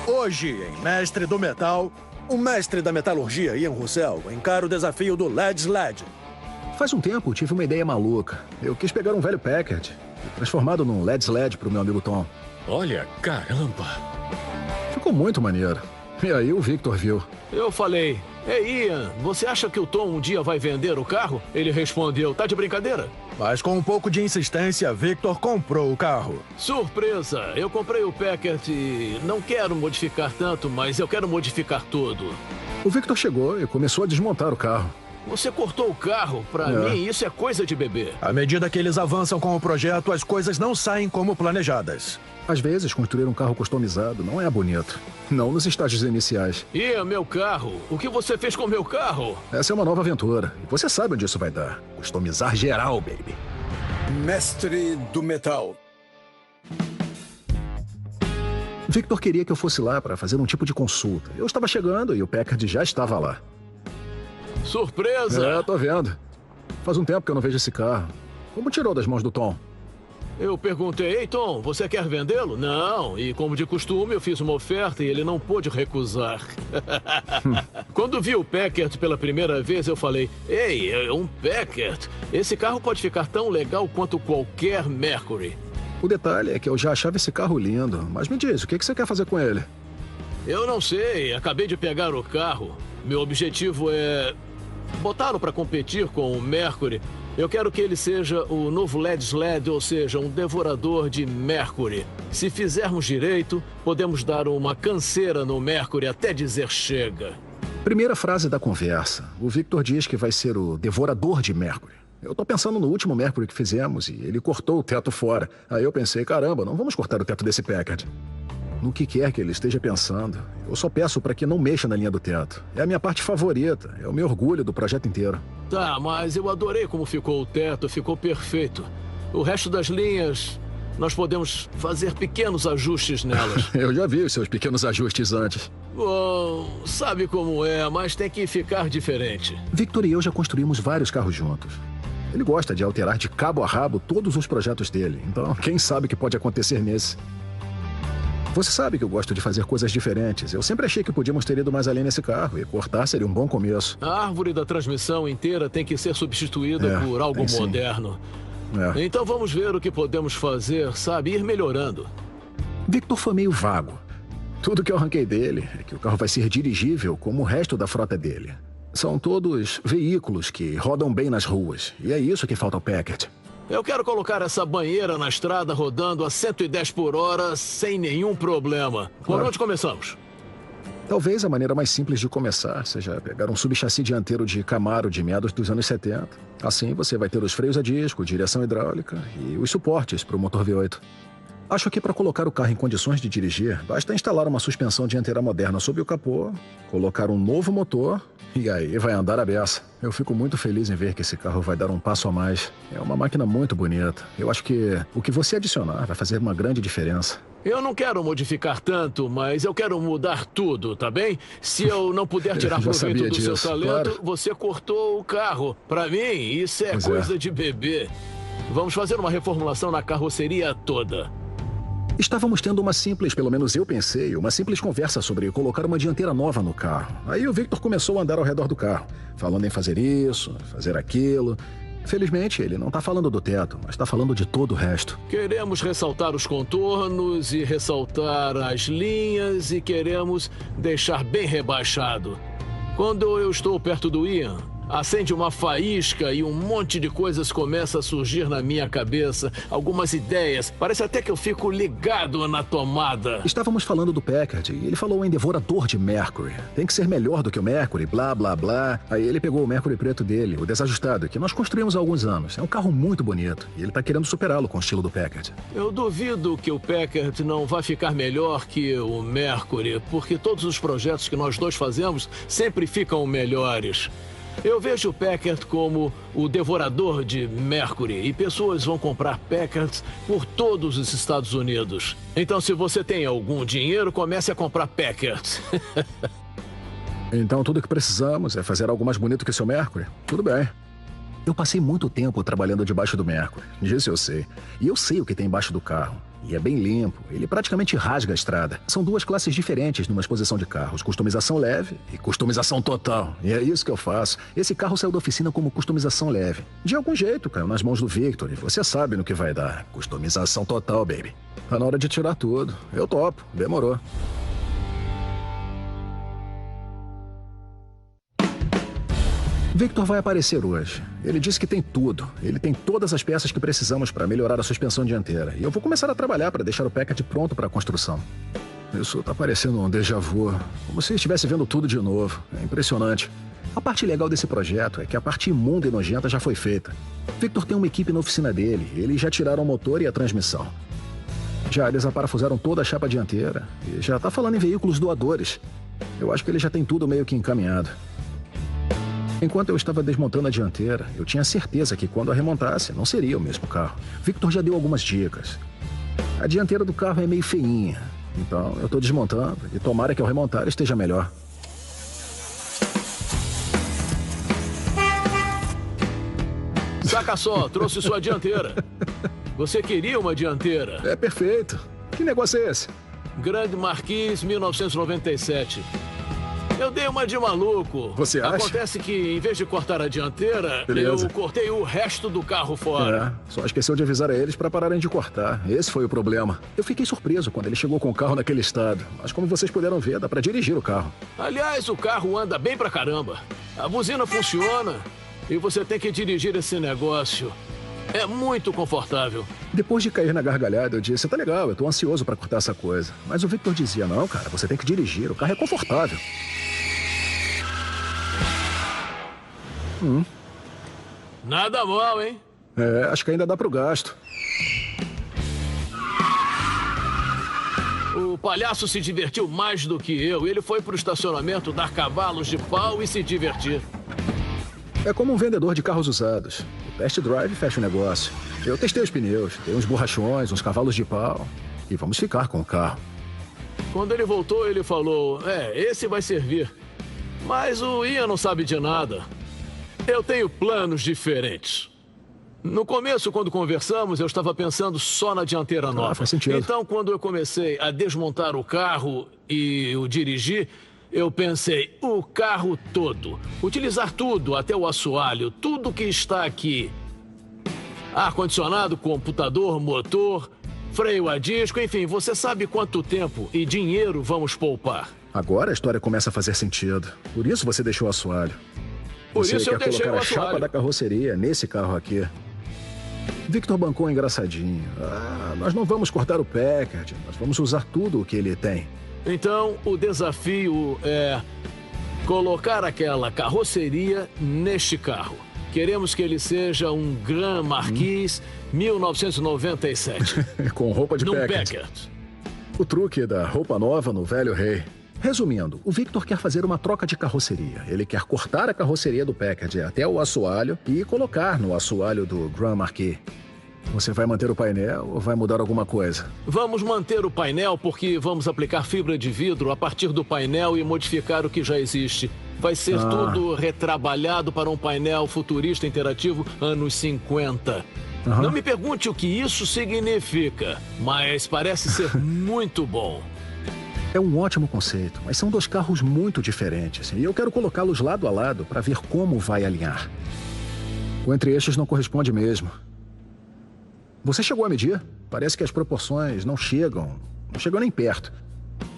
Hoje, em Mestre do Metal, o mestre da metalurgia, Ian Russell, encara o desafio do LED Sled. Faz um tempo tive uma ideia maluca. Eu quis pegar um velho Packard e transformado num LED Sled pro meu amigo Tom. Olha, caramba! Ficou muito maneiro. E aí o Victor viu. Eu falei, ei Ian, você acha que o Tom um dia vai vender o carro? Ele respondeu, tá de brincadeira? Mas com um pouco de insistência, Victor comprou o carro. Surpresa! Eu comprei o Packard e não quero modificar tanto, mas eu quero modificar tudo. O Victor chegou e começou a desmontar o carro. Você cortou o carro? Pra mim, isso é coisa de bebê. À medida que eles avançam com o projeto, as coisas não saem como planejadas. Às vezes, construir um carro customizado não é bonito. Não nos estágios iniciais. Ian, meu carro? O que você fez com meu carro? Essa é uma nova aventura. E você sabe onde isso vai dar. Customizar geral, baby. Mestre do Metal. Victor queria que eu fosse lá para fazer um tipo de consulta. Eu estava chegando e o Packard já estava lá. Surpresa! Tô vendo. Faz um tempo que eu não vejo esse carro. Como tirou das mãos do Tom? Eu perguntei, ei Tom, você quer vendê-lo? Não, e como de costume eu fiz uma oferta e ele não pôde recusar. Quando vi o Packard pela primeira vez eu falei, ei, é um Packard. Esse carro pode ficar tão legal quanto qualquer Mercury. O detalhe é que eu já achava esse carro lindo, mas me diz, o que você quer fazer com ele? Eu não sei, acabei de pegar o carro. Meu objetivo é botá-lo para competir com o Mercury. Eu quero que ele seja o novo LED Sled, ou seja, um devorador de Mercury. Se fizermos direito, podemos dar uma canseira no Mercury até dizer chega. Primeira frase da conversa. O Victor diz que vai ser o devorador de Mercury. Eu tô pensando no último Mercury que fizemos e ele cortou o teto fora. Aí eu pensei, caramba, não vamos cortar o teto desse Packard. No que quer que ele esteja pensando, eu só peço para que não mexa na linha do teto. É a minha parte favorita, é o meu orgulho do projeto inteiro. Tá, mas eu adorei como ficou o teto, ficou perfeito. O resto das linhas, nós podemos fazer pequenos ajustes nelas. Eu já vi os seus pequenos ajustes antes. Bom, sabe como é, mas tem que ficar diferente. Victor e eu já construímos vários carros juntos. Ele gosta de alterar de cabo a rabo todos os projetos dele, então quem sabe o que pode acontecer nesse. Você sabe que eu gosto de fazer coisas diferentes. Eu sempre achei que podíamos ter ido mais além nesse carro e cortar seria um bom começo. A árvore da transmissão inteira tem que ser substituída por algo moderno. Então vamos ver o que podemos fazer, sabe? Ir melhorando. Victor foi meio vago. Tudo que eu arranquei dele é que o carro vai ser dirigível como o resto da frota dele. São todos veículos que rodam bem nas ruas. E é isso que falta ao Packard. Eu quero colocar essa banheira na estrada rodando a 110 por hora sem nenhum problema. Por onde começamos? Talvez a maneira mais simples de começar seja pegar um subchassi dianteiro de Camaro de meados dos anos 70. Assim você vai ter os freios a disco, direção hidráulica e os suportes para o motor V8. Acho que para colocar o carro em condições de dirigir, basta instalar uma suspensão dianteira moderna sob o capô, colocar um novo motor e aí vai andar a beça. Eu fico muito feliz em ver que esse carro vai dar um passo a mais. É uma máquina muito bonita. Eu acho que o que você adicionar vai fazer uma grande diferença. Eu não quero modificar tanto, mas eu quero mudar tudo, tá bem? Se eu não puder tirar proveito do seu talento, você cortou o carro. Pra mim, isso é coisa de bebê. Vamos fazer uma reformulação na carroceria toda. Estávamos tendo uma simples, pelo menos eu pensei, uma simples conversa sobre colocar uma dianteira nova no carro. Aí o Victor começou a andar ao redor do carro, falando em fazer isso, fazer aquilo. Felizmente, ele não está falando do teto, mas está falando de todo o resto. Queremos ressaltar os contornos e ressaltar as linhas e queremos deixar bem rebaixado. Quando eu estou perto do Ian, acende uma faísca e um monte de coisas começa a surgir na minha cabeça. Algumas ideias. Parece até que eu fico ligado na tomada. Estávamos falando do Packard e ele falou em devorador de Mercury. Tem que ser melhor do que o Mercury, blá, blá, blá. Aí ele pegou o Mercury preto dele, o desajustado, que nós construímos há alguns anos. É um carro muito bonito e ele está querendo superá-lo com o estilo do Packard. Eu duvido que o Packard não vai ficar melhor que o Mercury, porque todos os projetos que nós dois fazemos sempre ficam melhores. Eu vejo o Packard como o devorador de Mercury e pessoas vão comprar Packards por todos os Estados Unidos. Então, se você tem algum dinheiro, comece a comprar Packards. Então, tudo que precisamos é fazer algo mais bonito que o seu Mercury? Tudo bem. Eu passei muito tempo trabalhando debaixo do Mercury. Disso eu sei. E eu sei o que tem embaixo do carro. E é bem limpo. Ele praticamente rasga a estrada. São duas classes diferentes numa exposição de carros. Customização leve e customização total. E é isso que eu faço. Esse carro saiu da oficina como customização leve. De algum jeito, caiu nas mãos do Victor. E você sabe no que vai dar. Customização total, baby. Tá na hora de tirar tudo. Eu topo. Demorou. Victor vai aparecer hoje. Ele disse que tem tudo. Ele tem todas as peças que precisamos para melhorar a suspensão dianteira. E eu vou começar a trabalhar para deixar o Packard pronto para a construção. Isso tá parecendo um déjà vu. Como se estivesse vendo tudo de novo. É impressionante. A parte legal desse projeto é que a parte imunda e nojenta já foi feita. Victor tem uma equipe na oficina dele. Eles já tiraram o motor e a transmissão. Já desaparafusaram toda a chapa dianteira. E já tá falando em veículos doadores. Eu acho que ele já tem tudo meio que encaminhado. Enquanto eu estava desmontando a dianteira, eu tinha certeza que quando a remontasse, não seria o mesmo carro. Victor já deu algumas dicas. A dianteira do carro é meio feinha, então eu estou desmontando e tomara que ao remontar esteja melhor. Saca só, trouxe sua dianteira. Você queria uma dianteira? É perfeito. Que negócio é esse? Grande Marquis 1997. Eu dei uma de maluco. Você acha? Acontece que, em vez de cortar a dianteira, Beleza. eu cortei o resto do carro fora. Só esqueceu de avisar a eles para pararem de cortar. Esse foi o problema. Eu fiquei surpreso quando ele chegou com o carro naquele estado. Mas como vocês puderam ver, dá para dirigir o carro. Aliás, o carro anda bem pra caramba. A buzina funciona e você tem que dirigir esse negócio. É muito confortável. Depois de cair na gargalhada, eu disse, tá legal, eu tô ansioso para cortar essa coisa. Mas o Victor dizia, não, cara, você tem que dirigir, o carro é confortável. Nada mal, hein? É, acho que ainda dá pro gasto. O palhaço se divertiu mais do que eu. Ele foi pro estacionamento dar cavalos de pau e se divertir. É como um vendedor de carros usados. O test drive fecha o negócio. Eu testei os pneus, dei uns borrachões, uns cavalos de pau. E vamos ficar com o carro. Quando ele voltou, ele falou, esse vai servir. Mas o Ian não sabe de nada. Eu tenho planos diferentes. No começo, quando conversamos, eu estava pensando só na dianteira nova. Faz sentido. Então, quando eu comecei a desmontar o carro e o dirigir, eu pensei, o carro todo. Utilizar tudo, até o assoalho, tudo que está aqui. Ar-condicionado, computador, motor, freio a disco, enfim, você sabe quanto tempo e dinheiro vamos poupar. Agora a história começa a fazer sentido. Por isso você deixou o assoalho. Por Você isso eu quer deixei colocar o a chapa assoalho. da carroceria nesse carro aqui. Victor bancou engraçadinho. Nós não vamos cortar o Packard, nós vamos usar tudo o que ele tem. Então, o desafio é colocar aquela carroceria neste carro. Queremos que ele seja um Grand Marquis 1997. Com roupa de Num Packard. Packard. O truque da roupa nova no velho rei. Resumindo, o Victor quer fazer uma troca de carroceria. Ele quer cortar a carroceria do Packard até o assoalho e colocar no assoalho do Grand Marquis. Você vai manter o painel ou vai mudar alguma coisa? Vamos manter o painel porque vamos aplicar fibra de vidro a partir do painel e modificar o que já existe. Vai ser tudo retrabalhado para um painel futurista interativo anos 50. Não me pergunte o que isso significa, mas parece ser muito bom. É um ótimo conceito, mas são dois carros muito diferentes. E eu quero colocá-los lado a lado para ver como vai alinhar. O entre-eixos não corresponde mesmo. Você chegou a medir? Parece que as proporções não chegam nem perto.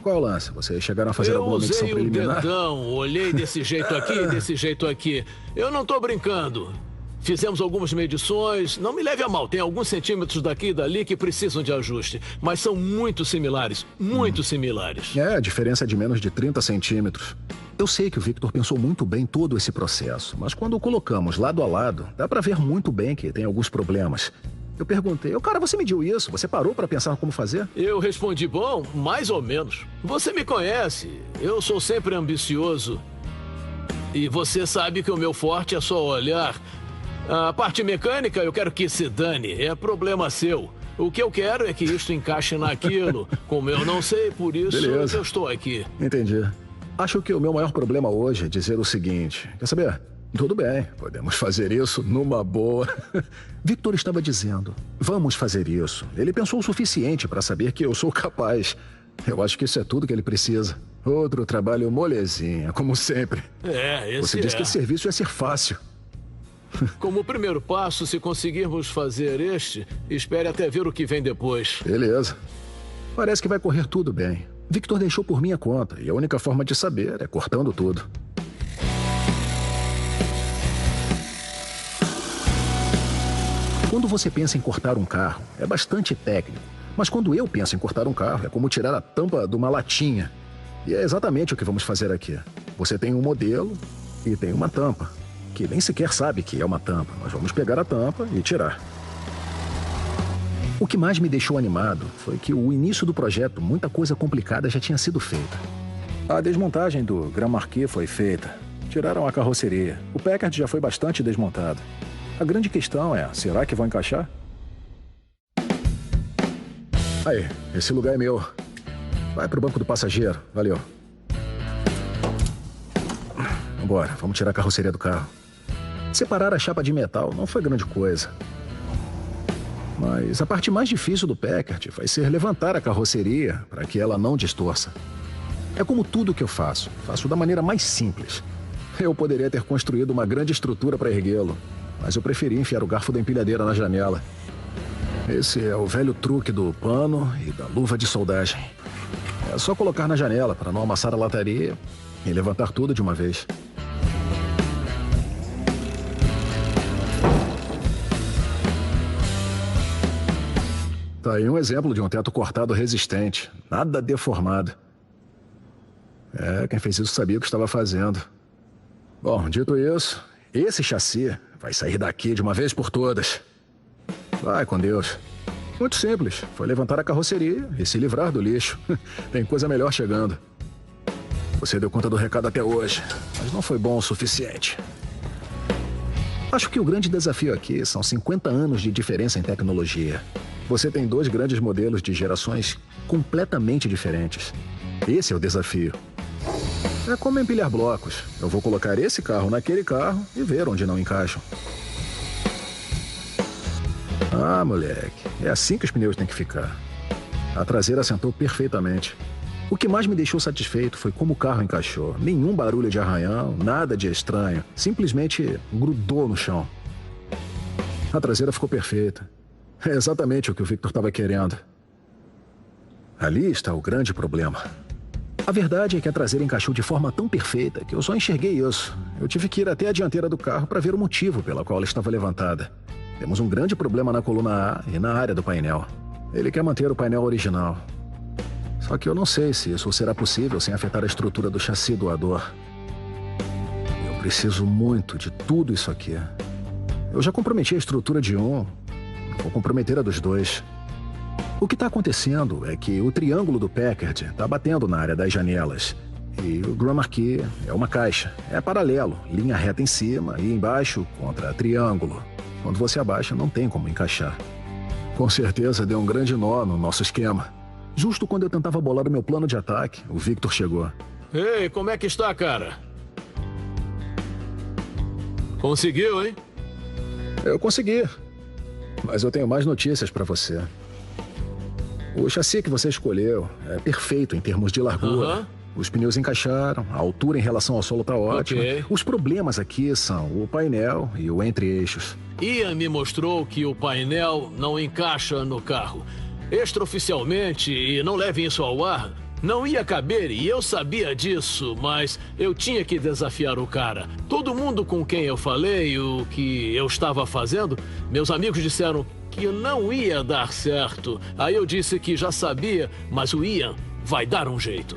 Qual é o lance? Vocês chegaram a fazer alguma medição Eu usei o preliminar? dedão, olhei desse jeito aqui e desse jeito aqui. Eu não tô brincando. Fizemos algumas medições. Não me leve a mal, tem alguns centímetros daqui e dali que precisam de ajuste. Mas são muito similares, muito similares. É, a diferença é de menos de 30 centímetros. Eu sei que o Victor pensou muito bem todo esse processo, mas quando o colocamos lado a lado, dá pra ver muito bem que tem alguns problemas. Eu perguntei, cara, você mediu isso? Você parou pra pensar como fazer? Eu respondi, bom, mais ou menos. Você me conhece, eu sou sempre ambicioso. E você sabe que o meu forte é só olhar. A parte mecânica eu quero que se dane, é problema seu. O que eu quero é que isto encaixe naquilo. Como eu não sei, por isso Beleza. que eu estou aqui. Entendi. Acho que o meu maior problema hoje é dizer o seguinte. Quer saber? Tudo bem, podemos fazer isso numa boa. Victor estava dizendo, vamos fazer isso. Ele pensou o suficiente para saber que eu sou capaz. Eu acho que isso é tudo que ele precisa. Outro trabalho molezinha, como sempre. Esse Você disse que esse serviço ia ser fácil. Como primeiro passo, se conseguirmos fazer este, espere até ver o que vem depois. Beleza. Parece que vai correr tudo bem. Victor deixou por minha conta e a única forma de saber é cortando tudo. Quando você pensa em cortar um carro, é bastante técnico. Mas quando eu penso em cortar um carro, é como tirar a tampa de uma latinha. E é exatamente o que vamos fazer aqui. Você tem um modelo e tem uma tampa, que nem sequer sabe que é uma tampa. Nós vamos pegar a tampa e tirar. O que mais me deixou animado foi que o início do projeto, muita coisa complicada já tinha sido feita. A desmontagem do Grand Marquis foi feita. Tiraram a carroceria. O Packard já foi bastante desmontado. A grande questão é, será que vão encaixar? Aí, esse lugar é meu. Vai pro banco do passageiro. Valeu. Vambora, vamos tirar a carroceria do carro. Separar a chapa de metal não foi grande coisa. Mas a parte mais difícil do Packard vai ser levantar a carroceria para que ela não distorça. É como tudo que eu faço. Faço da maneira mais simples. Eu poderia ter construído uma grande estrutura para erguê-lo, mas eu preferi enfiar o garfo da empilhadeira na janela. Esse é o velho truque do pano e da luva de soldagem. É só colocar na janela para não amassar a lataria e levantar tudo de uma vez. Tá aí um exemplo de um teto cortado resistente, nada deformado. Quem fez isso sabia o que estava fazendo. Bom, dito isso, esse chassi vai sair daqui de uma vez por todas. Vai com Deus. Muito simples, foi levantar a carroceria e se livrar do lixo. Tem coisa melhor chegando. Você deu conta do recado até hoje, mas não foi bom o suficiente. Acho que o grande desafio aqui são 50 anos de diferença em tecnologia. Você tem 2 grandes modelos de gerações completamente diferentes. Esse é o desafio. É como empilhar blocos. Eu vou colocar esse carro naquele carro e ver onde não encaixam. Ah, moleque. É assim que os pneus têm que ficar. A traseira assentou perfeitamente. O que mais me deixou satisfeito foi como o carro encaixou. Nenhum barulho de arranhão, nada de estranho. Simplesmente grudou no chão. A traseira ficou perfeita. É exatamente o que o Victor estava querendo. Ali está o grande problema. A verdade é que a traseira encaixou de forma tão perfeita que eu só enxerguei isso. Eu tive que ir até a dianteira do carro para ver o motivo pela qual ela estava levantada. Temos um grande problema na coluna A e na área do painel. Ele quer manter o painel original. Só que eu não sei se isso será possível sem afetar a estrutura do chassi doador. Eu preciso muito de tudo isso aqui. Eu já comprometi a estrutura de um. Vou comprometer a dos 2. O que está acontecendo é que o triângulo do Packard está batendo na área das janelas. E o Grand Marquis é uma caixa. É paralelo, linha reta em cima e embaixo contra triângulo. Quando você abaixa, não tem como encaixar. Com certeza deu um grande nó no nosso esquema. Justo quando eu tentava bolar o meu plano de ataque, o Victor chegou. Ei, como é que está, cara? Conseguiu, hein? Eu consegui. Mas eu tenho mais notícias para você. O chassi que você escolheu é perfeito em termos de largura. Os pneus encaixaram, a altura em relação ao solo está ótima. Os problemas aqui são o painel e o entre-eixos. Ian me mostrou que o painel não encaixa no carro. Extraoficialmente, e não levem isso ao ar, não ia caber e eu sabia disso, mas eu tinha que desafiar o cara. Todo mundo com quem eu falei o que eu estava fazendo, meus amigos disseram que não ia dar certo. Aí eu disse que já sabia, mas o Ian vai dar um jeito.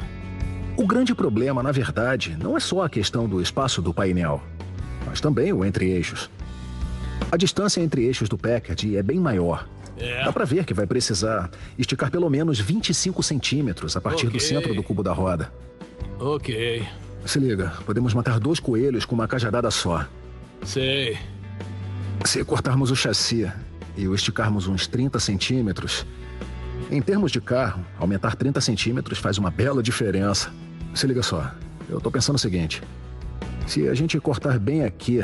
O grande problema, na verdade, não é só a questão do espaço do painel, mas também o entre-eixos. A distância entre eixos do Packard é bem maior. Dá pra ver que vai precisar esticar pelo menos 25 centímetros a partir do centro do cubo da roda. Ok. Se liga, podemos matar 2 coelhos com uma cajadada só. Sei. Se cortarmos o chassi e o esticarmos uns 30 centímetros, em termos de carro, aumentar 30 centímetros faz uma bela diferença. Se liga só, eu tô pensando o seguinte. Se a gente cortar bem aqui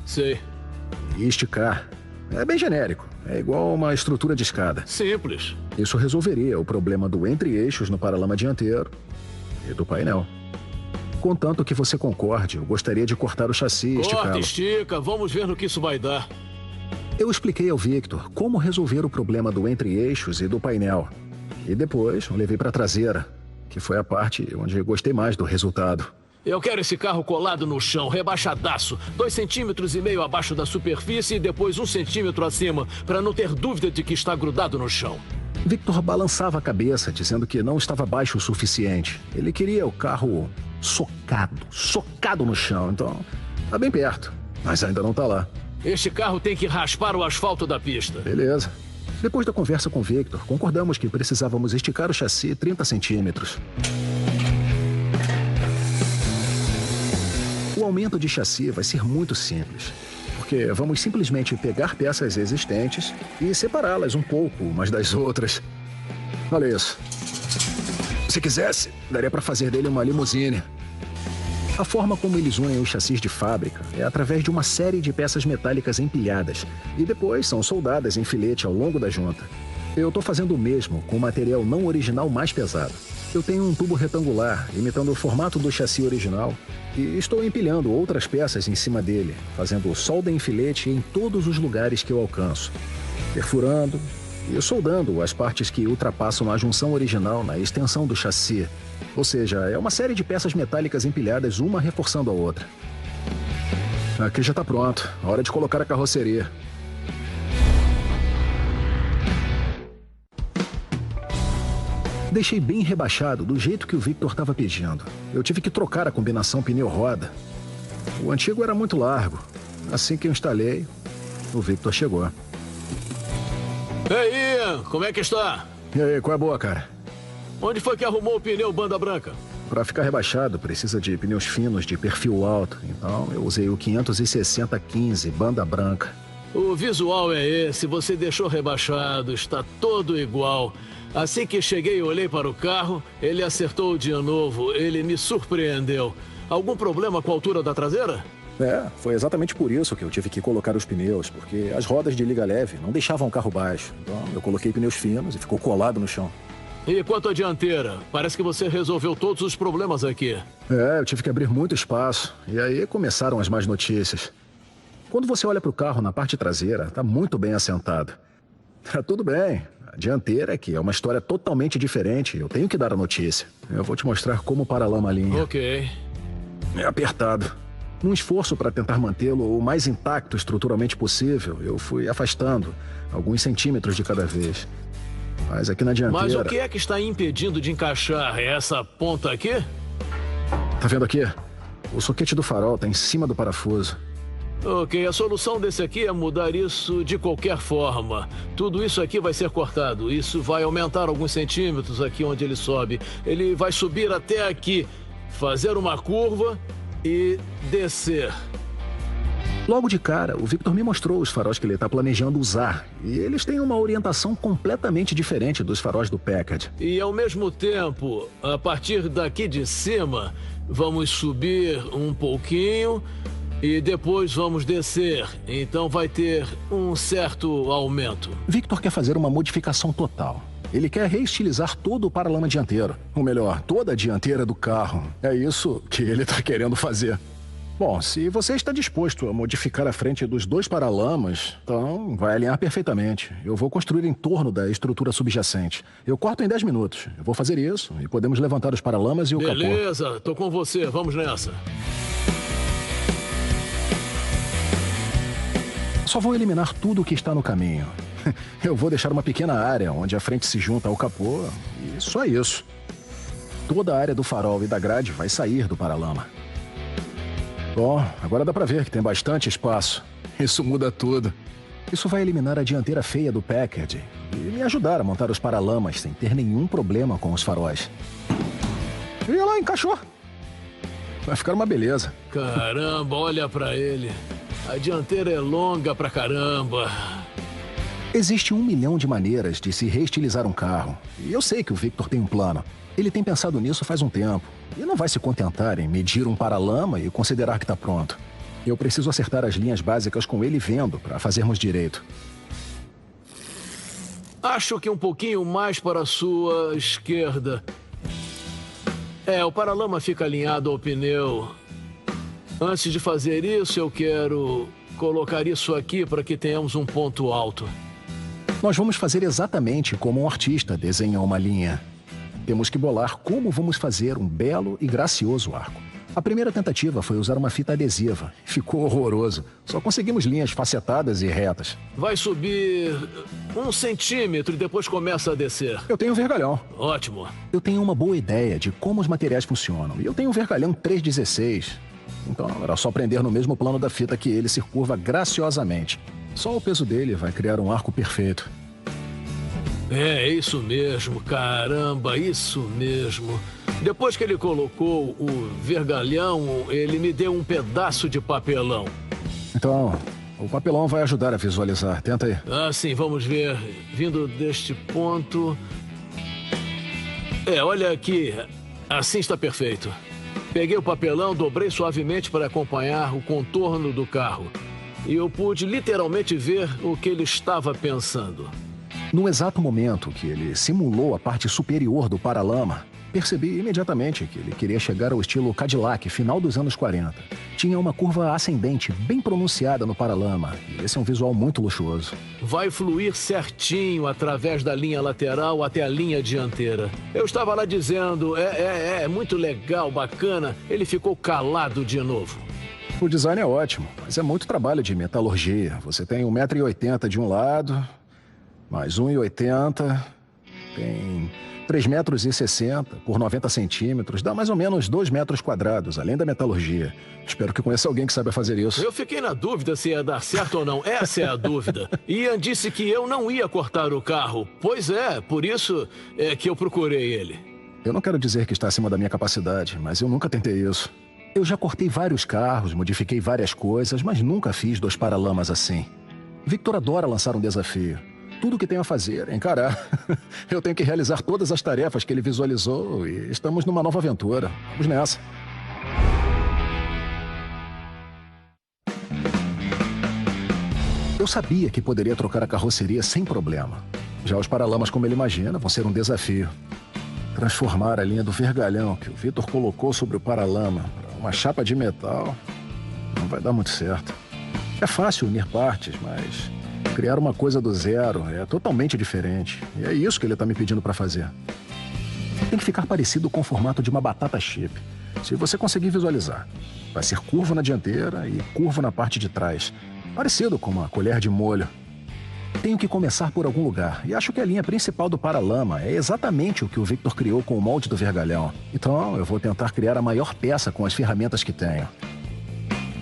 Sei. e esticar, é bem genérico. É igual uma estrutura de escada. Simples. Isso resolveria o problema do entre-eixos no paralama dianteiro e do painel. Contanto que você concorde, eu gostaria de cortar o chassi e Corta, esticá-lo. estica. Vamos ver no que isso vai dar. Eu expliquei ao Victor como resolver o problema do entre-eixos e do painel. E depois eu levei para a traseira, que foi a parte onde gostei mais do resultado. Eu quero esse carro colado no chão, rebaixadaço. 2,5 centímetros abaixo da superfície e depois 1 centímetro acima, para não ter dúvida de que está grudado no chão. Victor balançava a cabeça, dizendo que não estava baixo o suficiente. Ele queria o carro socado no chão. Então, tá bem perto, mas ainda não tá lá. Este carro tem que raspar o asfalto da pista. Beleza. Depois da conversa com Victor, concordamos que precisávamos esticar o chassi 30 centímetros. O aumento de chassi vai ser muito simples, porque vamos simplesmente pegar peças existentes e separá-las um pouco umas das outras. Olha isso. Se quisesse, daria para fazer dele uma limusine. A forma como eles unem os chassis de fábrica é através de uma série de peças metálicas empilhadas e depois são soldadas em filete ao longo da junta. Eu estou fazendo o mesmo com o material não original mais pesado. Eu tenho um tubo retangular, imitando o formato do chassi original, e estou empilhando outras peças em cima dele, fazendo solda em filete em todos os lugares que eu alcanço, perfurando e soldando as partes que ultrapassam a junção original na extensão do chassi. Ou seja, é uma série de peças metálicas empilhadas, uma reforçando a outra. Aqui já está pronto. Hora de colocar a carroceria. Deixei bem rebaixado, do jeito que o Victor estava pedindo. Eu tive que trocar a combinação pneu-roda. O antigo era muito largo. Assim que eu instalei, o Victor chegou. Ei, Ian, como é que está? E aí, qual é a boa, cara? Onde foi que arrumou o pneu banda branca? Para ficar rebaixado, precisa de pneus finos de perfil alto. Então, eu usei o 560-15, banda branca. O visual é esse, você deixou rebaixado, está todo igual. Assim que cheguei e olhei para o carro, ele acertou de novo, ele me surpreendeu. Algum problema com a altura da traseira? Foi exatamente por isso que eu tive que colocar os pneus, porque as rodas de liga leve não deixavam o carro baixo. Então, eu coloquei pneus finos e ficou colado no chão. E quanto à dianteira? Parece que você resolveu todos os problemas aqui. Eu tive que abrir muito espaço. E aí começaram as más notícias. Quando você olha para o carro na parte traseira, está muito bem assentado. Tá tudo bem. A dianteira aqui é uma história totalmente diferente. Eu tenho que dar a notícia. Eu vou te mostrar como o paralama alinha. Ok. É apertado. Num esforço para tentar mantê-lo o mais intacto estruturalmente possível, eu fui afastando alguns centímetros de cada vez. Mas aqui na dianteira... Mas o que é que está impedindo de encaixar? É essa ponta aqui? Tá vendo aqui? O soquete do farol tá em cima do parafuso. Ok, a solução desse aqui é mudar isso de qualquer forma. Tudo isso aqui vai ser cortado. Isso vai aumentar alguns centímetros aqui onde ele sobe. Ele vai subir até aqui, fazer uma curva e descer. Logo de cara, o Victor me mostrou os faróis que ele está planejando usar. E eles têm uma orientação completamente diferente dos faróis do Packard. E ao mesmo tempo, a partir daqui de cima, vamos subir um pouquinho e depois vamos descer. Então vai ter um certo aumento. Victor quer fazer uma modificação total. Ele quer reestilizar todo o paralama dianteiro. Ou melhor, toda a dianteira do carro. É isso que ele está querendo fazer. Bom, se você está disposto a modificar a frente dos dois paralamas, então vai alinhar perfeitamente. Eu vou construir em torno da estrutura subjacente. Eu corto em 10 minutos. Eu vou fazer isso e podemos levantar os paralamas e o capô. Beleza, tô com você. Vamos nessa. Só vou eliminar tudo o que está no caminho. Eu vou deixar uma pequena área onde a frente se junta ao capô e só isso. Toda a área do farol e da grade vai sair do paralama. Bom, agora dá pra ver que tem bastante espaço. Isso muda tudo. Isso vai eliminar a dianteira feia do Packard e me ajudar a montar os paralamas sem ter nenhum problema com os faróis. E olha lá, encaixou. Vai ficar uma beleza. Caramba, olha pra ele. A dianteira é longa pra caramba. Existe 1 milhão de maneiras de se reestilizar um carro. E eu sei que o Victor tem um plano. Ele tem pensado nisso faz um tempo. E não vai se contentar em medir um paralama e considerar que está pronto. Eu preciso acertar as linhas básicas com ele vendo para fazermos direito. Acho que um pouquinho mais para a sua esquerda. O paralama fica alinhado ao pneu. Antes de fazer isso, eu quero colocar isso aqui para que tenhamos um ponto alto. Nós vamos fazer exatamente como um artista desenha uma linha. Temos que bolar como vamos fazer um belo e gracioso arco. A primeira tentativa foi usar uma fita adesiva. Ficou horroroso. Só conseguimos linhas facetadas e retas. Vai subir 1 centímetro e depois começa a descer. Eu tenho um vergalhão. Ótimo. Eu tenho uma boa ideia de como os materiais funcionam. E eu tenho um vergalhão 316. Então era só prender no mesmo plano da fita que ele se curva graciosamente. Só o peso dele vai criar um arco perfeito. É isso mesmo, caramba, isso mesmo. Depois que ele colocou o vergalhão, ele me deu um pedaço de papelão. Então, o papelão vai ajudar a visualizar. Tenta aí. Sim, vamos ver. Vindo deste ponto... olha aqui. Assim está perfeito. Peguei o papelão, dobrei suavemente para acompanhar o contorno do carro. E eu pude literalmente ver o que ele estava pensando. No exato momento que ele simulou a parte superior do paralama, percebi imediatamente que ele queria chegar ao estilo Cadillac, final dos anos 40. Tinha uma curva ascendente bem pronunciada no paralama, e esse é um visual muito luxuoso. Vai fluir certinho através da linha lateral até a linha dianteira. Eu estava lá dizendo, muito legal, bacana. Ele ficou calado de novo. O design é ótimo, mas é muito trabalho de metalurgia. Você tem 1,80 m de um lado, mais 1,80 m, tem 3,60 m por 90 centímetros, dá mais ou menos 2 metros quadrados, além da metalurgia. Espero que conheça alguém que saiba fazer isso. Eu fiquei na dúvida se ia dar certo ou não. Essa é a dúvida. Ian disse que eu não ia cortar o carro. Pois é, por isso é que eu procurei ele. Eu não quero dizer que está acima da minha capacidade, mas eu nunca tentei isso. Eu já cortei vários carros, modifiquei várias coisas, mas nunca fiz 2 paralamas assim. Victor adora lançar um desafio. Tudo o que tenho a fazer é encarar. Eu tenho que realizar todas as tarefas que ele visualizou e estamos numa nova aventura. Vamos nessa. Eu sabia que poderia trocar a carroceria sem problema. Já os paralamas, como ele imagina, vão ser um desafio. Transformar a linha do vergalhão que o Victor colocou sobre o paralama para uma chapa de metal não vai dar muito certo. É fácil unir partes, mas criar uma coisa do zero é totalmente diferente. E é isso que ele está me pedindo para fazer. Tem que ficar parecido com o formato de uma batata chip. Se você conseguir visualizar, vai ser curvo na dianteira e curvo na parte de trás. Parecido com uma colher de molho. Tenho que começar por algum lugar, e acho que a linha principal do paralama é exatamente o que o Victor criou com o molde do vergalhão. Então, eu vou tentar criar a maior peça com as ferramentas que tenho.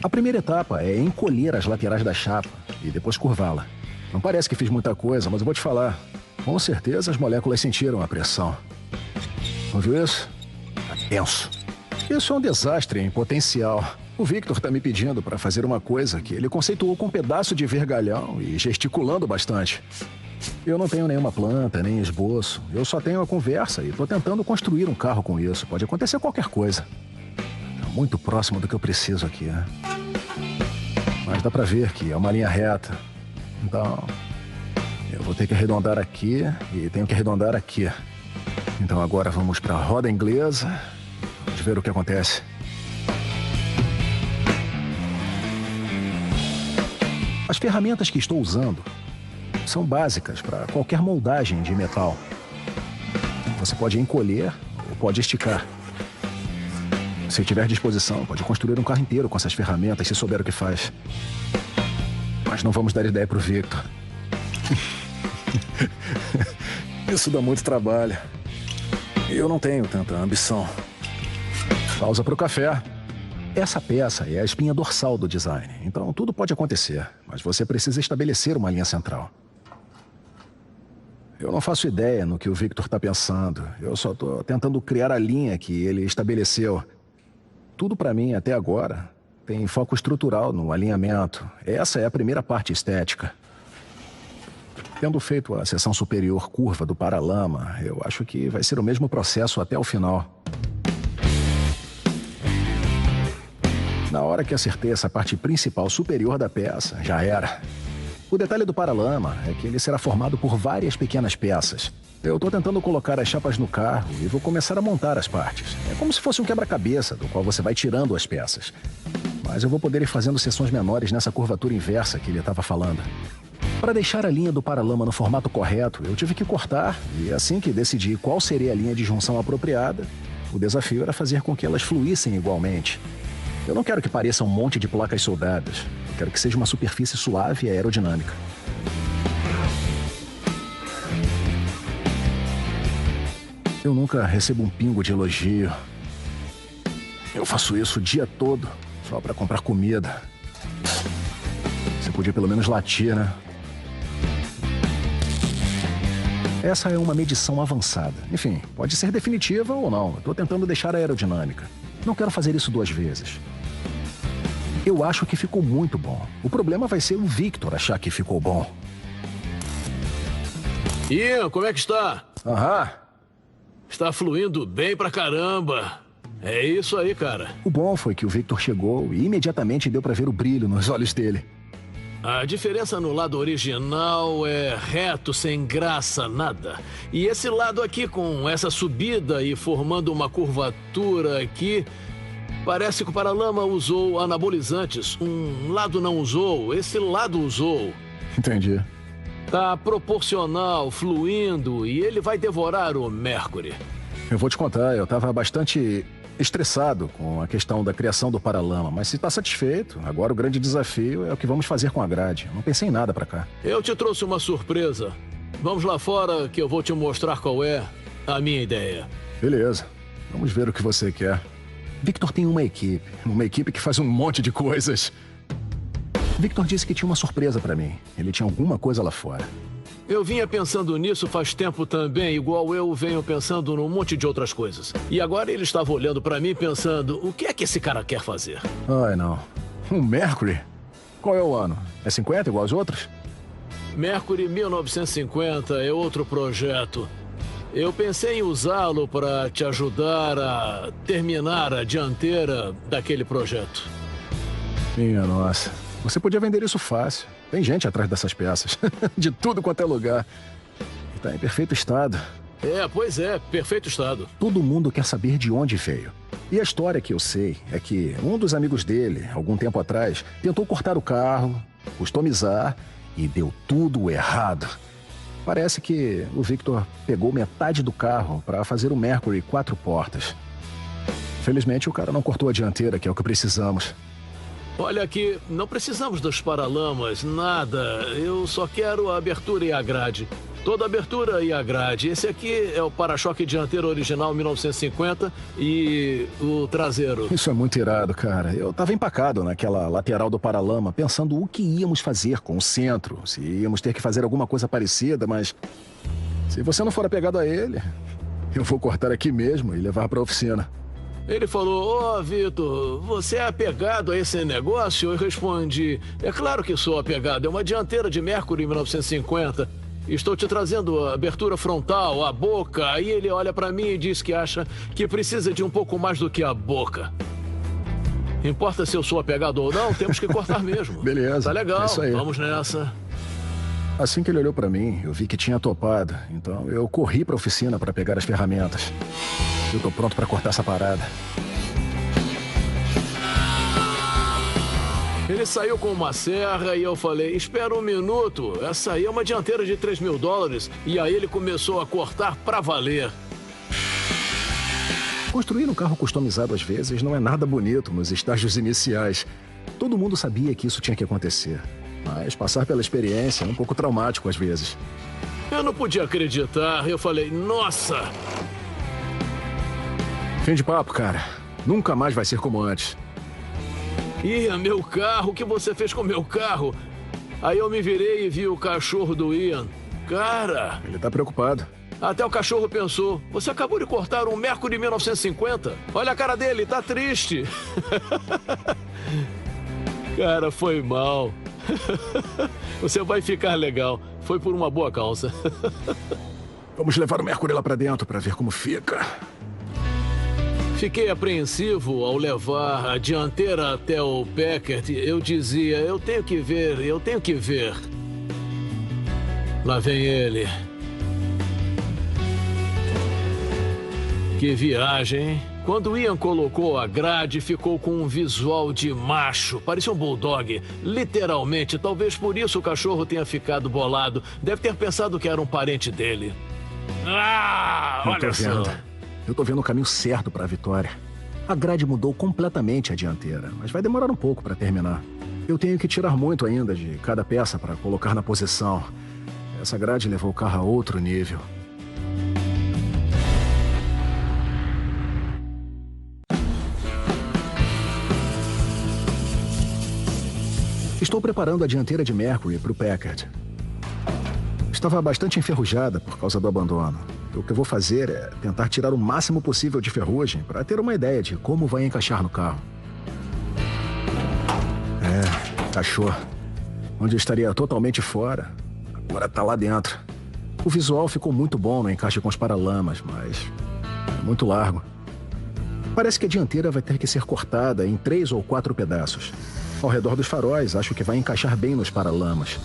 A primeira etapa é encolher as laterais da chapa e depois curvá-la. Não parece que fiz muita coisa, mas eu vou te falar. Com certeza as moléculas sentiram a pressão. Ouviu isso? É tenso. Isso é um desastre em potencial. O Victor está me pedindo para fazer uma coisa que ele conceituou com um pedaço de vergalhão e gesticulando bastante. Eu não tenho nenhuma planta, nem esboço. Eu só tenho a conversa e estou tentando construir um carro com isso. Pode acontecer qualquer coisa. É muito próximo do que eu preciso aqui, né? Mas dá para ver que é uma linha reta. Então, eu vou ter que arredondar aqui e tenho que arredondar aqui. Então agora vamos para a roda inglesa. Vamos ver o que acontece. As ferramentas que estou usando são básicas para qualquer moldagem de metal. Você pode encolher ou pode esticar. Se tiver disposição, pode construir um carro inteiro com essas ferramentas, se souber o que faz. Mas não vamos dar ideia para o Victor. Isso dá muito trabalho. E eu não tenho tanta ambição. Pausa para o café. Essa peça é a espinha dorsal do design, então tudo pode acontecer, mas você precisa estabelecer uma linha central. Eu não faço ideia no que o Victor está pensando, eu só estou tentando criar a linha que ele estabeleceu. Tudo para mim, até agora, tem foco estrutural no alinhamento. Essa é a primeira parte estética. Tendo feito a seção superior curva do paralama, eu acho que vai ser o mesmo processo até o final. Na hora que acertei essa parte principal superior da peça, já era. O detalhe do paralama é que ele será formado por várias pequenas peças. Eu tô tentando colocar as chapas no carro e vou começar a montar as partes. É como se fosse um quebra-cabeça, do qual você vai tirando as peças. Mas eu vou poder ir fazendo seções menores nessa curvatura inversa que ele estava falando. Para deixar a linha do paralama no formato correto, eu tive que cortar, e assim que decidi qual seria a linha de junção apropriada, o desafio era fazer com que elas fluíssem igualmente. Eu não quero que pareça um monte de placas soldadas. Eu quero que seja uma superfície suave e aerodinâmica. Eu nunca recebo um pingo de elogio. Eu faço isso o dia todo, só para comprar comida. Você podia pelo menos latir, né? Essa é uma medição avançada. Enfim, pode ser definitiva ou não. Eu tô tentando deixar aerodinâmica. Não quero fazer isso 2 vezes. Eu acho que ficou muito bom. O problema vai ser o Victor achar que ficou bom. Ian, como é que está? Aham. Está fluindo bem pra caramba. É isso aí, cara. O bom foi que o Victor chegou e imediatamente deu pra ver o brilho nos olhos dele. A diferença no lado original é reto, sem graça, nada. E esse lado aqui, com essa subida e formando uma curvatura aqui, parece que o paralama usou anabolizantes. Um lado não usou, esse lado usou. Entendi. Tá proporcional, fluindo, e ele vai devorar o Mercury. Eu vou te contar, eu tava bastante estressado com a questão da criação do paralama, mas se tá satisfeito, agora o grande desafio é o que vamos fazer com a grade. Eu não pensei em nada pra cá. Eu te trouxe uma surpresa. Vamos lá fora que eu vou te mostrar qual é a minha ideia. Beleza, vamos ver o que você quer. Victor tem uma equipe que faz um monte de coisas. Victor disse que tinha uma surpresa pra mim. Ele tinha alguma coisa lá fora. Eu vinha pensando nisso faz tempo também, igual eu venho pensando num monte de outras coisas. E agora ele estava olhando pra mim pensando, o que é que esse cara quer fazer? Ai, não. Um Mercury? Qual é o ano? É 50 igual aos outros? Mercury 1950 é outro projeto. Eu pensei em usá-lo para te ajudar a terminar a dianteira daquele projeto. Minha nossa. Você podia vender isso fácil. Tem gente atrás dessas peças. De tudo quanto é lugar. E tá em perfeito estado. Pois é, perfeito estado. Todo mundo quer saber de onde veio. E a história que eu sei é que um dos amigos dele, algum tempo atrás, tentou cortar o carro, customizar e deu tudo errado. Parece que o Victor pegou metade do carro para fazer o Mercury 4 portas. Felizmente o cara não cortou a dianteira, que é o que precisamos. Olha aqui, não precisamos dos paralamas, nada. Eu só quero a abertura e a grade. Toda a abertura e a grade. Esse aqui é o para-choque dianteiro original 1950 e o traseiro. Isso é muito irado, cara. Eu tava empacado naquela lateral do paralama, pensando o que íamos fazer com o centro. Se íamos ter que fazer alguma coisa parecida, mas... se você não for apegado a ele, eu vou cortar aqui mesmo e levar pra oficina. Ele falou, Vitor, você é apegado a esse negócio? Eu respondi, é claro que sou apegado, é uma dianteira de Mercury 1950. Estou te trazendo a abertura frontal, a boca. Aí ele olha pra mim e diz que acha que precisa de um pouco mais do que a boca. Importa se eu sou apegado ou não, temos que cortar mesmo. Beleza, tá legal, é isso aí. Vamos nessa. Assim que ele olhou pra mim, eu vi que tinha topado. Então eu corri pra oficina pra pegar as ferramentas. Eu tô pronto pra cortar essa parada. Ele saiu com uma serra e eu falei, espera um minuto, essa aí é uma dianteira de $3.000. E aí ele começou a cortar pra valer. Construir um carro customizado às vezes não é nada bonito nos estágios iniciais. Todo mundo sabia que isso tinha que acontecer. Mas passar pela experiência é um pouco traumático às vezes. Eu não podia acreditar, eu falei, nossa! Fim de papo, cara. Nunca mais vai ser como antes. Ian, meu carro, o que você fez com meu carro? Aí eu me virei e vi o cachorro do Ian. Cara... ele tá preocupado. Até o cachorro pensou, você acabou de cortar um Mercury 1950? Olha a cara dele, tá triste. Cara, foi mal. Você vai ficar legal. Foi por uma boa causa. Vamos levar o Mercury lá pra dentro pra ver como fica. Fiquei apreensivo ao levar a dianteira até o Packard. Eu dizia, eu tenho que ver, eu tenho que ver. Lá vem ele. Que viagem, hein? Quando Ian colocou a grade, ficou com um visual de macho. Parecia um bulldog. Literalmente. Talvez por isso o cachorro tenha ficado bolado. Deve ter pensado que era um parente dele. Ah, olha só. Eu tô vendo o caminho certo pra vitória. A grade mudou completamente a dianteira, mas vai demorar um pouco pra terminar. Eu tenho que tirar muito ainda de cada peça pra colocar na posição. Essa grade levou o carro a outro nível. Estou preparando a dianteira de Mercury para o Packard. Estava bastante enferrujada por causa do abandono. O que eu vou fazer é tentar tirar o máximo possível de ferrugem para ter uma ideia de como vai encaixar no carro. Encaixou. Onde eu estaria totalmente fora, agora está lá dentro. O visual ficou muito bom no encaixe com os paralamas, mas é muito largo. Parece que a dianteira vai ter que ser cortada em 3 ou 4 pedaços. Ao redor dos faróis, acho que vai encaixar bem nos paralamas.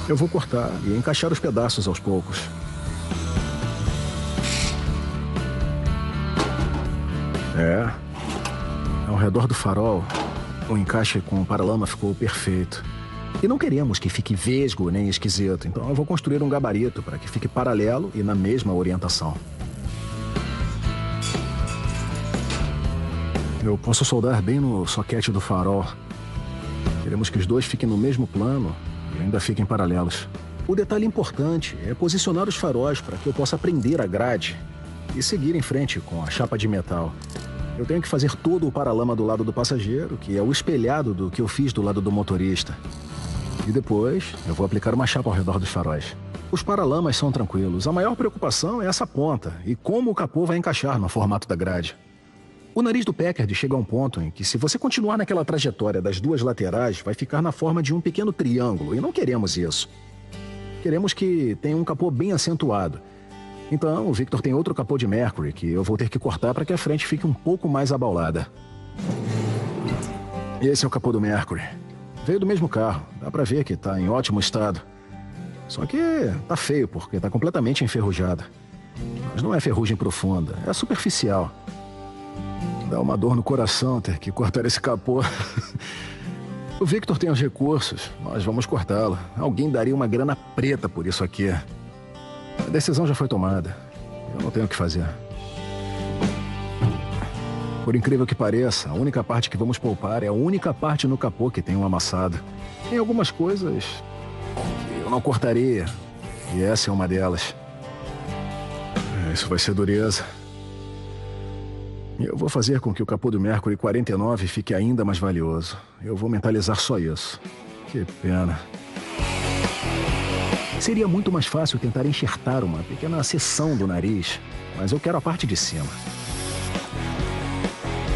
Eu vou cortar e encaixar os pedaços aos poucos. Ao redor do farol, o encaixe com o paralama ficou perfeito. E não queremos que fique vesgo nem esquisito, então eu vou construir um gabarito para que fique paralelo e na mesma orientação. Eu posso soldar bem no soquete do farol. Queremos que os dois fiquem no mesmo plano e ainda fiquem paralelos. O detalhe importante é posicionar os faróis para que eu possa prender a grade e seguir em frente com a chapa de metal. Eu tenho que fazer todo o paralama do lado do passageiro, que é o espelhado do que eu fiz do lado do motorista. E depois eu vou aplicar uma chapa ao redor dos faróis. Os paralamas são tranquilos. A maior preocupação é essa ponta e como o capô vai encaixar no formato da grade. O nariz do Packard chega a um ponto em que, se você continuar naquela trajetória das duas laterais, vai ficar na forma de um pequeno triângulo, e não queremos isso. Queremos que tenha um capô bem acentuado. Então, o Victor tem outro capô de Mercury que eu vou ter que cortar para que a frente fique um pouco mais abaulada. Esse é o capô do Mercury. Veio do mesmo carro. Dá para ver que está em ótimo estado. Só que tá feio porque está completamente enferrujado. Mas não é ferrugem profunda, é superficial. Dá uma dor no coração ter que cortar esse capô. O Victor tem os recursos, nós vamos cortá-lo. Alguém daria uma grana preta por isso aqui. A decisão já foi tomada. Eu não tenho o que fazer. Por incrível que pareça, a única parte que vamos poupar é a única parte no capô que tem um amassado. Tem algumas coisas que eu não cortaria, e essa é uma delas. Isso vai ser dureza. Eu vou fazer com que o capô do Mercury 49 fique ainda mais valioso. Eu vou mentalizar só isso. Que pena. Seria muito mais fácil tentar enxertar uma pequena seção do nariz, mas eu quero a parte de cima.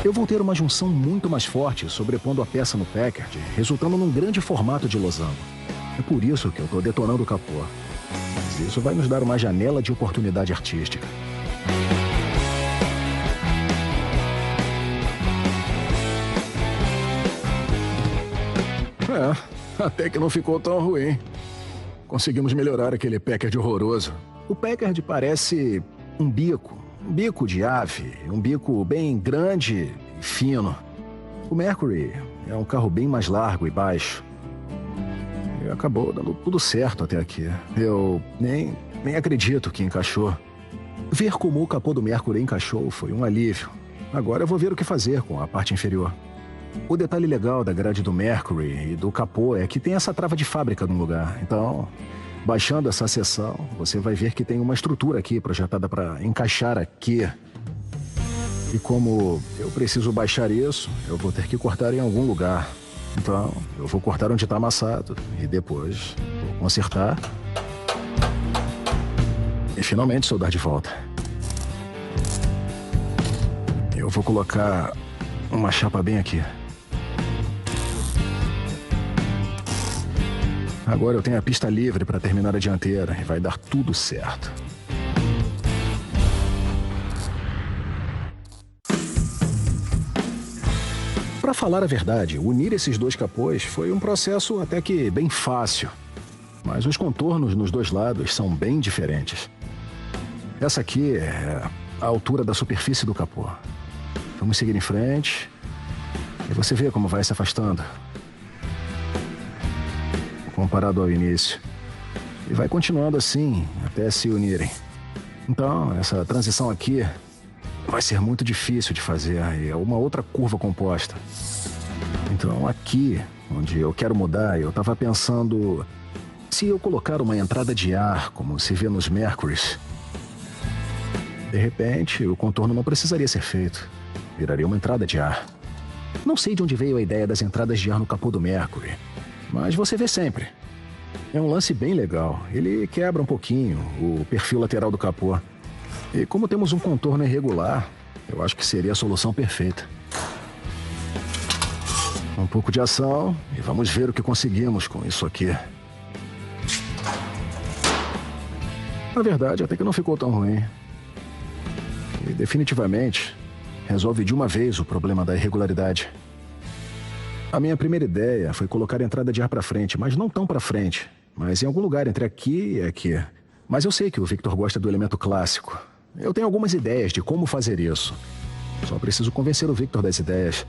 Eu vou ter uma junção muito mais forte sobrepondo a peça no Packard, resultando num grande formato de losango. É por isso que eu estou detonando o capô. Mas isso vai nos dar uma janela de oportunidade artística. Até que não ficou tão ruim. Conseguimos melhorar aquele Packard horroroso. O Packard parece um bico de ave, um bico bem grande e fino. O Mercury é um carro bem mais largo e baixo. E acabou dando tudo certo até aqui. Eu nem acredito que encaixou. Ver como o capô do Mercury encaixou foi um alívio. Agora eu vou ver o que fazer com a parte inferior. O detalhe legal da grade do Mercury e do capô é que tem essa trava de fábrica no lugar. Então, baixando essa seção, você vai ver que tem uma estrutura aqui projetada para encaixar aqui. E como eu preciso baixar isso, eu vou ter que cortar em algum lugar. Então, eu vou cortar onde está amassado e depois vou consertar e finalmente soldar de volta. Eu vou colocar uma chapa bem aqui. Agora eu tenho a pista livre para terminar a dianteira e vai dar tudo certo. Para falar a verdade, unir esses dois capôs foi um processo até que bem fácil. Mas os contornos nos dois lados são bem diferentes. Essa aqui é a altura da superfície do capô. Vamos seguir em frente e você vê como vai se afastando. Comparado ao início. E vai continuando assim até se unirem. Então, essa transição aqui vai ser muito difícil de fazer. É uma outra curva composta. Então, aqui, onde eu quero mudar, eu estava pensando... Se eu colocar uma entrada de ar, como se vê nos Mercurys, de repente, o contorno não precisaria ser feito. Viraria uma entrada de ar. Não sei de onde veio a ideia das entradas de ar no capô do Mercury, mas você vê sempre. É um lance bem legal. Ele quebra um pouquinho o perfil lateral do capô. E como temos um contorno irregular, eu acho que seria a solução perfeita. Um pouco de ação e vamos ver o que conseguimos com isso aqui. Na verdade, até que não ficou tão ruim. E definitivamente resolve de uma vez o problema da irregularidade. A minha primeira ideia foi colocar a entrada de ar para frente, mas não tão para frente, mas em algum lugar entre aqui e aqui. Mas eu sei que o Victor gosta do elemento clássico. Eu tenho algumas ideias de como fazer isso. Só preciso convencer o Victor das ideias.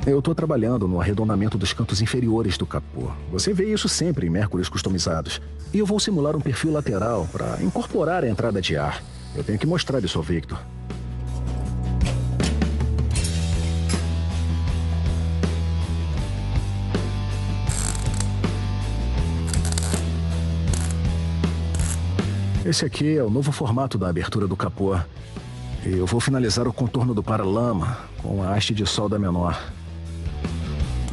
Eu estou trabalhando no arredondamento dos cantos inferiores do capô. Você vê isso sempre em Mercurys customizados. E eu vou simular um perfil lateral para incorporar a entrada de ar. Eu tenho que mostrar isso ao Victor. Esse aqui é o novo formato da abertura do capô. E eu vou finalizar o contorno do paralama com a haste de solda menor.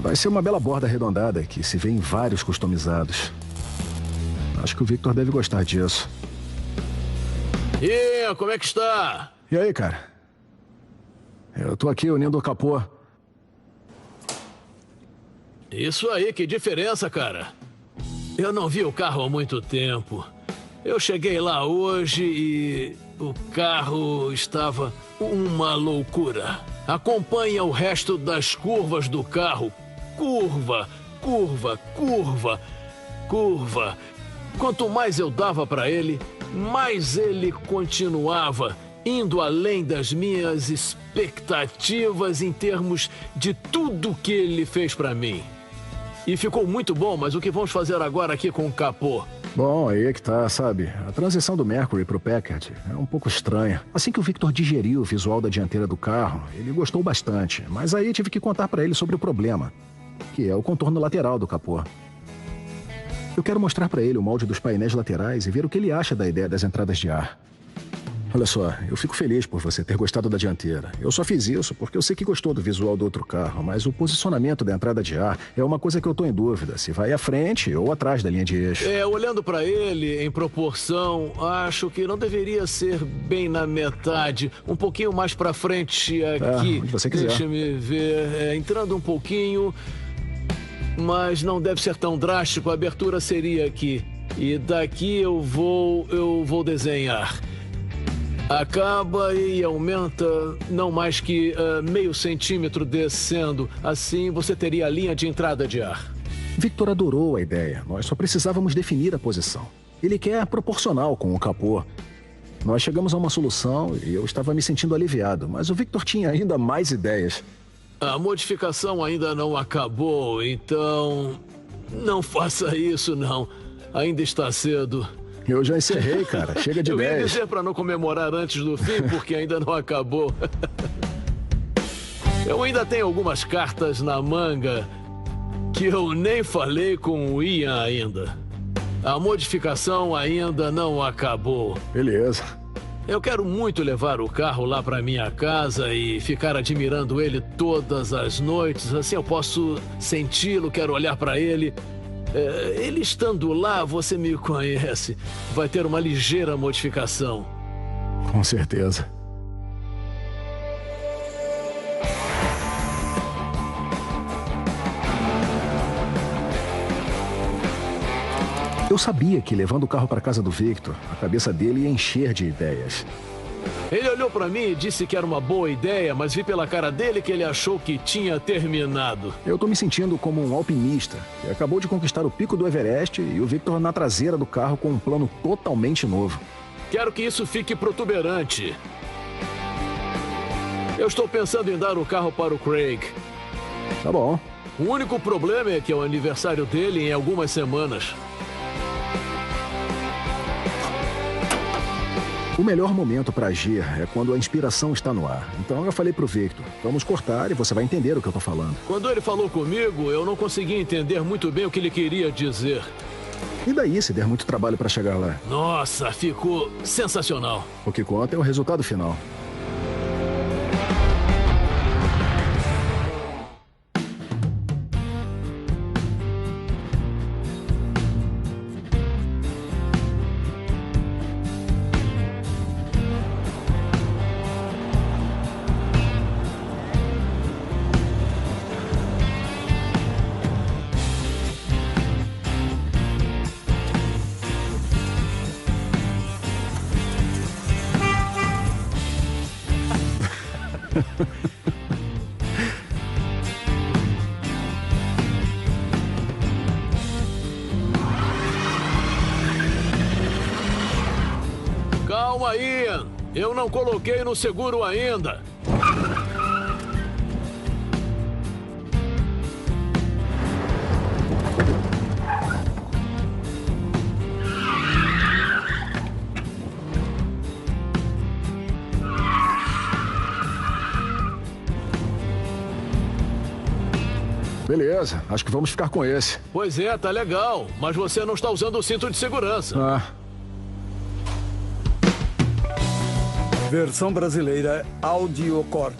Vai ser uma bela borda arredondada que se vê em vários customizados. Acho que o Victor deve gostar disso. E como é que está? E aí, cara? Eu tô aqui unindo o capô. Isso aí, que diferença, cara. Eu não vi o carro há muito tempo. Eu cheguei lá hoje e o carro estava uma loucura. Acompanha o resto das curvas do carro. Curva, curva, curva, curva. Quanto mais eu dava para ele, mais ele continuava indo além das minhas expectativas em termos de tudo que ele fez para mim. E ficou muito bom, mas o que vamos fazer agora aqui com o capô? Bom, aí é que tá, sabe? A transição do Mercury pro Packard é um pouco estranha. Assim que o Victor digeriu o visual da dianteira do carro, ele gostou bastante. Mas aí tive que contar pra ele sobre o problema, que é o contorno lateral do capô. Eu quero mostrar pra ele o molde dos painéis laterais e ver o que ele acha da ideia das entradas de ar. Olha só, eu fico feliz por você ter gostado da dianteira. Eu só fiz isso porque eu sei que gostou do visual do outro carro, mas o posicionamento da entrada de ar é uma coisa que eu tô em dúvida, se vai à frente ou atrás da linha de eixo. Olhando pra ele em proporção, acho que não deveria ser bem na metade, um pouquinho mais pra frente aqui. Onde você quiser. Deixa-me ver, entrando um pouquinho, mas não deve ser tão drástico, a abertura seria aqui. E daqui eu vou desenhar. Acaba e aumenta não mais que meio centímetro descendo. Assim você teria a linha de entrada de ar. Victor adorou a ideia. Nós só precisávamos definir a posição. Ele quer proporcional com o capô. Nós chegamos a uma solução e eu estava me sentindo aliviado, mas o Victor tinha ainda mais ideias. A modificação ainda não acabou, então não faça isso não. Ainda está cedo. Eu já encerrei, cara. Chega de 10. Eu ia dizer para não comemorar antes do fim, porque ainda não acabou. Eu ainda tenho algumas cartas na manga que eu nem falei com o Ian ainda. A modificação ainda não acabou. Beleza. Eu quero muito levar o carro lá para minha casa e ficar admirando ele todas as noites. Assim eu posso senti-lo, quero olhar para ele. Ele estando lá, você me conhece. Vai ter uma ligeira modificação. Com certeza. Eu sabia que levando o carro para casa do Victor, a cabeça dele ia encher de ideias. Ele olhou para mim e disse que era uma boa ideia, mas vi pela cara dele que ele achou que tinha terminado. Eu tô me sentindo como um alpinista que acabou de conquistar o pico do Everest e o Victor na traseira do carro com um plano totalmente novo. Quero que isso fique protuberante. Eu estou pensando em dar o carro para o Craig. Tá bom. O único problema é que é o aniversário dele em algumas semanas. O melhor momento para agir é quando a inspiração está no ar. Então eu falei pro Victor, vamos cortar e você vai entender o que eu tô falando. Quando ele falou comigo, eu não consegui entender muito bem o que ele queria dizer. E daí se der muito trabalho para chegar lá? Nossa, ficou sensacional. O que conta é o resultado final. Calma, Ian. Eu não coloquei no seguro ainda. Beleza, acho que vamos ficar com esse. Pois é, tá legal. Mas você não está usando o cinto de segurança. Versão brasileira Audiocorp.